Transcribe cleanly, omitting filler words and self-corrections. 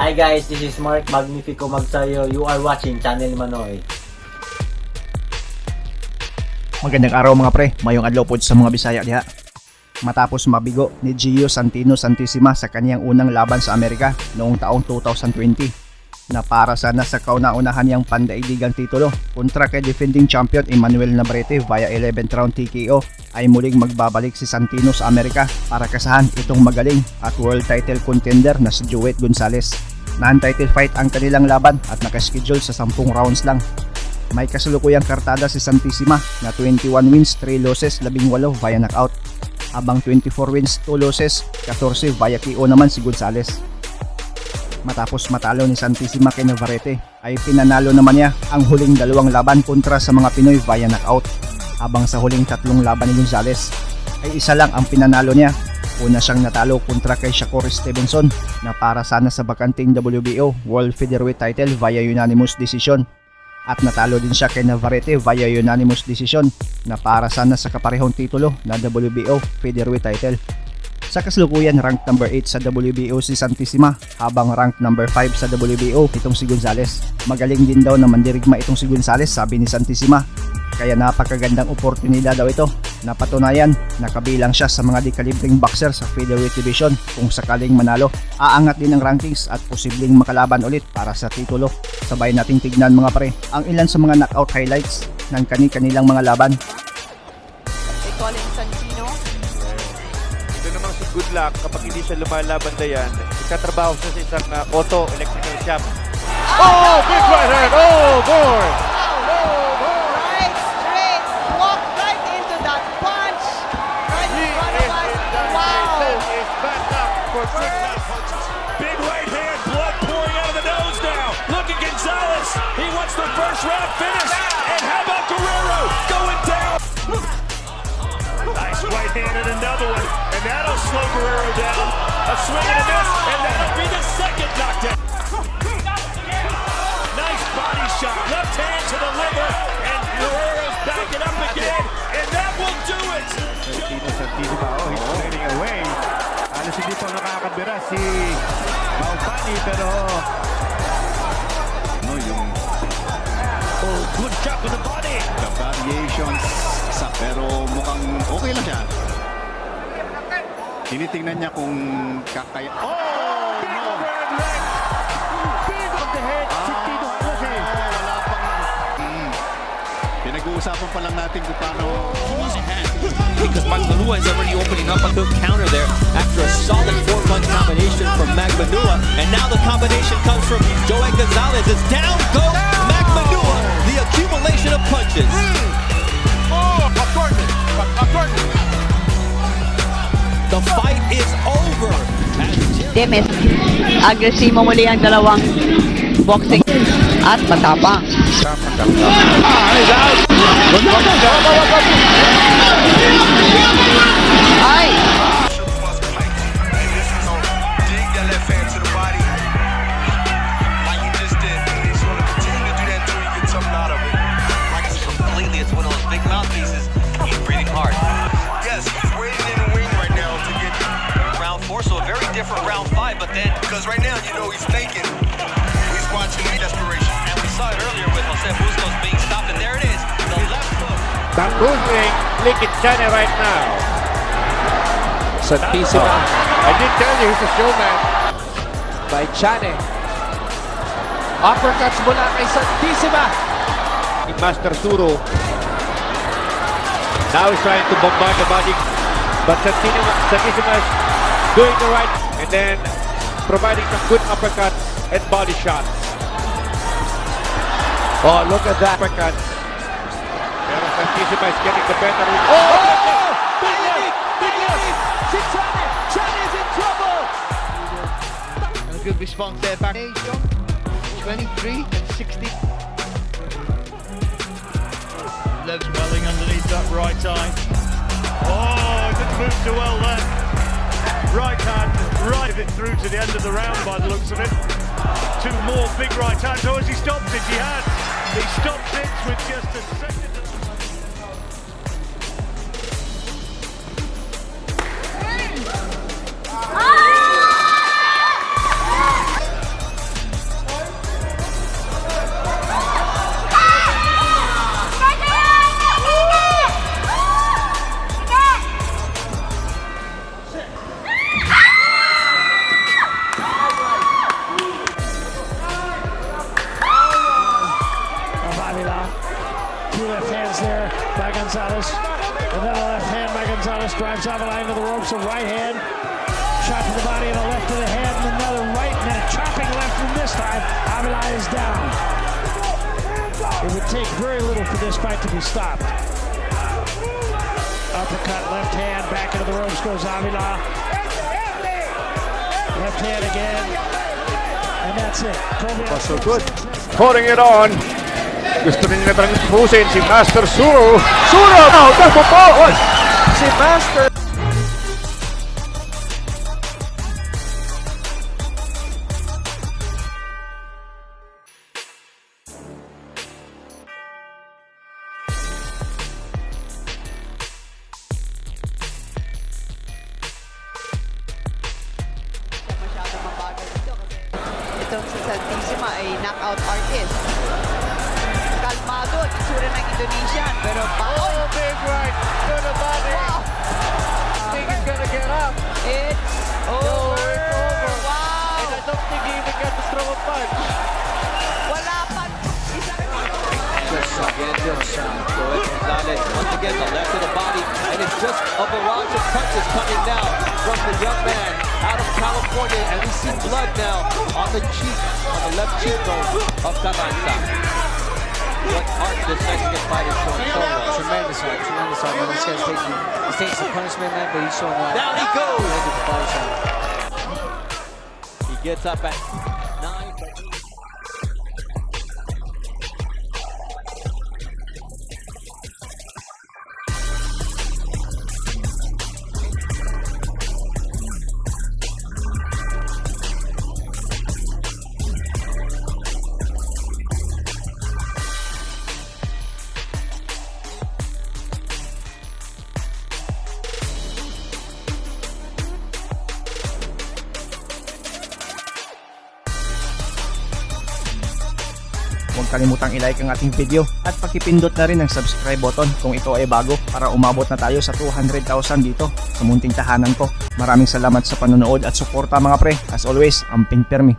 Hi guys, this is Mark Magnifico Magsayo. You are watching Channel Manoy. Magandang araw mga pre, mayong adlaw po sa mga Bisaya diha. Matapos mabigo ni GEO SANTISIMA sa kaniyang unang laban sa Amerika noong taong 2020 na para sana sa kauna-unahan niyang pandaigdigang titulo kontra kay defending champion Emmanuel Navarrete via 11th round TKO ay muling magbabalik si Santino sa Amerika para kasahan itong magaling at world title contender na si JOET GONZALEZ. Non-title fight ang kanilang laban at nakaschedule sa 10 rounds lang. May kasulukuyang kartada si Santisima na 21 wins, 3 losses, 18 via knockout. Habang 24 wins, 2 losses, 14 via KO naman si Gonzalez. Matapos matalo ni Santisima kay Navarrete, ay pinanalo naman niya ang huling dalawang laban kontra sa mga Pinoy via knockout. Habang sa huling tatlong laban ni Gonzalez, ay isa lang ang pinanalo niya. Una siyang natalo kontra kay Shakur Stevenson na para sana sa bakanting WBO World Featherweight title via unanimous decision. At natalo din siya kay Navarrete via unanimous decision na para sana sa kaparehong titulo na WBO Featherweight title. Sa kasalukuyan, ranked number 8 sa WBO si Santisima habang ranked number 5 sa WBO itong si Gonzalez. Magaling din daw na mandirigma itong si Gonzalez, sabi ni Santisima. Kaya napakagandang oportunidad daw ito. Napatunayan, nakabilang siya sa mga dekalibring boxer sa featherweight division kung sakaling manalo. Aangat din ang rankings at posibleng makalaban ulit para sa titulo. Sabay nating tignan mga pre ang ilan sa mga knockout highlights ng kani-kanilang mga laban. Colin Santino. Ito namang si Good Luck, kapag hindi siya lumalaban na yan, ikatrabaho siya sa isang auto electrical shop. Oh, big right hand! Oh, boy! Right straight. Walk right into that punch. Right in front of us. Wow. Is back up for big right hand, blood pouring out of the nose now. Look at Gonzalez. He wants the first round finish. And how about Guerrero going down? Nice right hand and another one. And that'll slow Guerrero down. A swing and a miss. And that'll be the second knockdown. Nice body shot. Left hand to the liver. And Guerrero's backing up again. And that will do it. Santisima, oh, he's trading away. Alas hindi pa nakakabira si Maupani, pero no, yung Oh, good shot to the body. the variations pero mukhang okay lang siya. Tinitingnan niya kung kakaya. Oh, no! Big on the head. Wala pang pinag-uusapan pa lang natin kung paano. Because Magandang is already opening up a good counter there after a solid 4-punch combination from Magandang. And now the combination comes from JOET GONZALEZ. It's down goes Magandang. The accumulation of punches. The fight is over. Demes. Agresibo muli ang dalawang boxing at matapang. Ay! It's one of those big mouthpieces. He's breathing hard. Yes, he's waiting in the wing right now to get Round 4, so a very different round 5, but then because right now you know he's thinking. He's watching the desperation. and we saw it earlier with Jose Bustos being stopped, and there it is, the left hook. Bamboozling, lick it China right now. Santisima I did tell you he's a showman. by Chane. Uppercuts mula kay Santisima. Master Turo. Now he's trying to bombard the body. But Santisima is doing the right and then providing some good uppercuts and body shots. Oh, look at that. Uppercuts. Pero Santisima is getting the better. Big lead! Si Chane! Chane is in trouble! A good response there back. 23 and 60. Legs welling underneath that right eye. Oh, didn't move too well there. Right hand, right it through to the end of the round by the looks of it. Two more big right hands. Oh, as he stopped it, he had. He stopped it with just a second. by Gonzalez. And then a left hand by Gonzalez drives Avila into the ropes. A right hand, shot to the body and a left to the head, and another right, and then a chopping left from this time. Avila is down. It would take very little for this fight to be stopped. Uppercut, left hand, back into the ropes goes Avila. Left hand again. And that's it. So good. Putting it on. Gusto rin niya transfusin si Master Suro. Suro! Oh, nagpo-forward! Si Master. Masyadong mabagal dito kasi itong si SANTISIMA ay knockout artist. Kalmado at isura ng Indonesian, pero Oh, big right to the body. Wow. Think he's gonna get up. It's over. It's over. Wow. And I don't think he even got to throw a punch. Wala pa. Isang Again, JOET Gonzalez once again the left of the body, and it's just a barrage of punches coming now from the young man out of California, and we see blood now on the cheek, on the left cheekbone of Carranza. What art this Mexican fighter is showing so well. Tremendous art, tremendous art. Man, this guy's taking some punishment, man, but he's showing off. Down he goes. Look at the body shot. He gets up at 9. Huwag kalimutang i-like ang ating video at pakipindot na rin ang subscribe button kung ito ay bago para umabot na tayo sa 200,000 dito sa munting tahanan ko. Maraming salamat sa panonood at suporta mga pre. As always, amping permi.